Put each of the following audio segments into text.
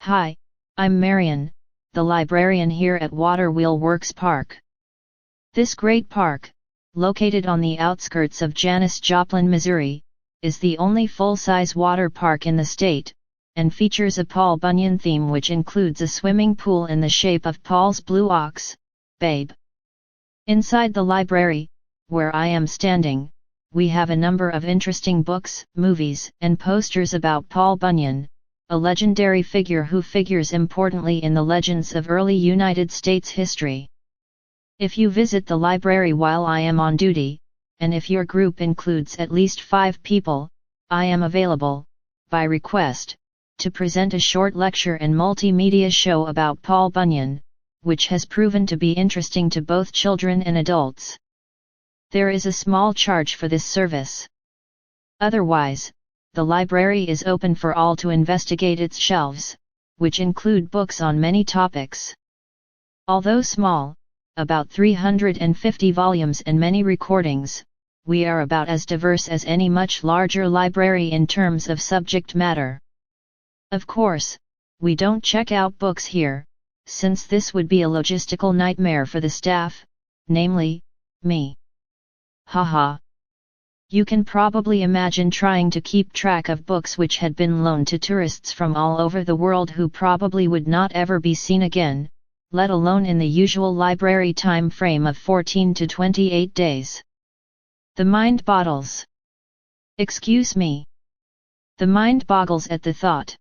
Hi, I'm Marion, the librarian here at Waterwheel Works Park. This great park, located on the outskirts of Janis Joplin, Missouri, is the only full-size water park in the state, and features a Paul Bunyan theme which includes a swimming pool in the shape of Paul's blue ox, Babe. Inside the library, where I am standing, we have a number of interesting books, movies, and posters about Paul Bunyan, a legendary figure who figures importantly in the legends of early United States history. If you visit the library while I am on duty, and if your group includes at least 5 people, I am available, by request, to present a short lecture and multimedia show about Paul Bunyan, which has proven to be interesting to both children and adults. There is a small charge for this service. Otherwise, the library is open for all to investigate its shelves, which include books on many topics. Although small, about 350 volumes and many recordings, we are about as diverse as any much larger library in terms of subject matter. Of course, we don't check out books here, since this would be a logistical nightmare for the staff, namely, me. Haha. You can probably imagine trying to keep track of books which had been loaned to tourists from all over the world who probably would not ever be seen again, let alone in the usual library time frame of 14 to 28 days. The mind boggles. Excuse me. The mind boggles at the thought.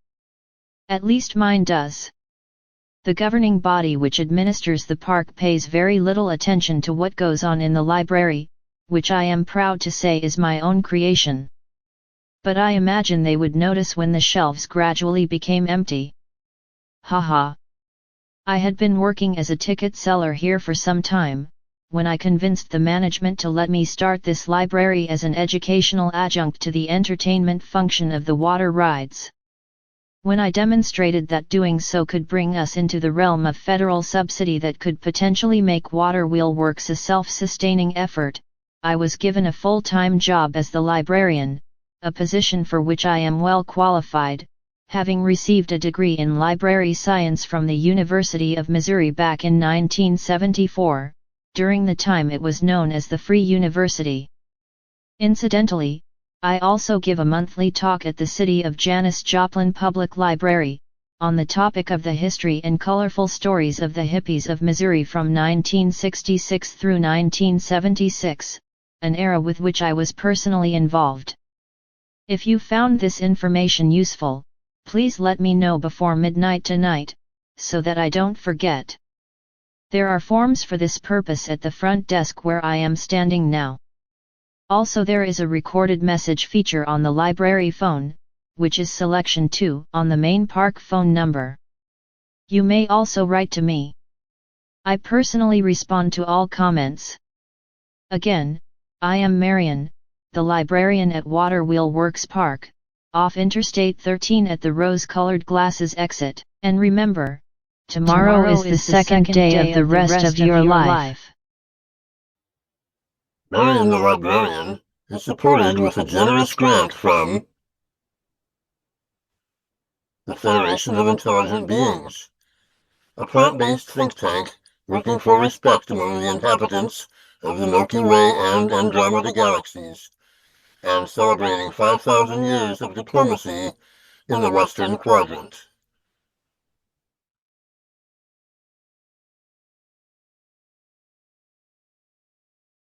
At least mine does. The governing body which administers the park pays very little attention to what goes on in the library, which I am proud to say is my own creation. But I imagine they would notice when the shelves gradually became empty. Haha. I had been working as a ticket seller here for some time, when I convinced the management to let me start this library as an educational adjunct to the entertainment function of the water rides. When I demonstrated that doing so could bring us into the realm of federal subsidy that could potentially make Waterwheel Works a self-sustaining effort, I was given a full-time job as the librarian, a position for which I am well qualified, having received a degree in library science from the University of Missouri back in 1974, during the time it was known as the Free University. Incidentally, I also give a monthly talk at the City of Janis Joplin Public Library, on the topic of the history and colorful stories of the hippies of Missouri from 1966 through 1976, an era with which I was personally involved. If you found this information useful, please let me know before midnight tonight, so that I don't forget. There are forms for this purpose at the front desk where I am standing now. Also there is a recorded message feature on the library phone, which is selection 2 on the main park phone number. You may also write to me. I personally respond to all comments. Again, I am Marion, the librarian at Waterwheel Works Park, off Interstate 13 at the rose-colored glasses exit. And remember, tomorrow is the second day of the rest of your life. Marion the Librarian is supported with a generous grant from the Federation of Intelligent Beings, a plant-based think tank working for respect among the inhabitants of the Milky Way and Andromeda galaxies, and celebrating 5,000 years of diplomacy in the Western Quadrant.